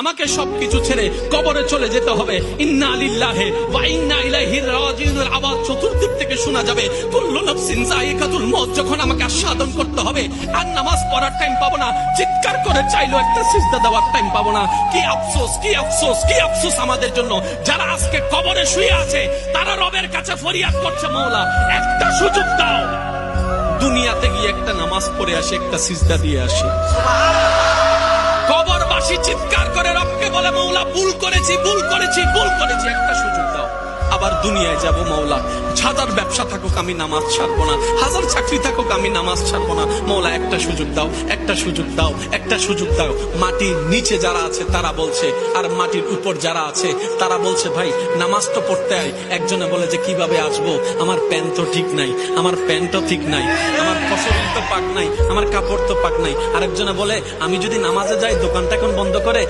আমাকে সবকিছু ছেড়ে কবরে চলে যেতে হবে। ইন্না লিল্লাহি ওয়া ইন্না ইলাইহি রাজিউন আওয়াজ চতুর্দিক থেকে শোনা যাবে। কুল্লু নাফসিন যায়িকাতুল মউত। যখন আমাকে আস্বাদন করতে হবে আর নামাজ পড়ার টাইম পাবো না, চিৎকার করে চাইলো একটা সিজদা দেওয়ার টাইম পাবো না। কি আফসোস, কি আফসোস, কি আফসোস আমাদের জন্য যারা আজকে কবরে শুয়ে আছে। তারা রবের কাছে ফরিয়াদ করছে, মওলা একটা সুযোগ দাও, দুনিয়াতে গিয়ে একটা নামাজ পড়ে আসি, একটা সিজদা দিয়ে আসি। কবরবাসী চিৎকার করে রবকে বলে, মওলা ভুল করেছি, ভুল করেছি, ভুল করেছি, একটা সুযোগ দাও। আবার দুনিয়ায় যাব, মওলা হাজার ব্যবসা থাকুক আমি নামাজ ছাড়বো না, হাজার চাকরি থাকুক আমি নামাজ ছাড়বো না। মওলা একটা সুযোগ দাও, একটা সুযোগ দাও, একটা সুযোগ দাও। মাটির নিচে যারা আছে তারা বলছে, আর মাটির উপর যারা আছে তারা বলছে, ভাই নামাজ তো পড়তে আয়। একজনে বলে যে কিভাবে আসবো, আমার প্যান্ট তো ঠিক নাই, আমার প্যান্টও ঠিক নাই, আমার ফসল তো পাক নাই, আমার কাপড় তো পাক নাই। আরেকজনে বলে আমি যদি নামাজে যাই দোকানটা এখন বন্ধ করে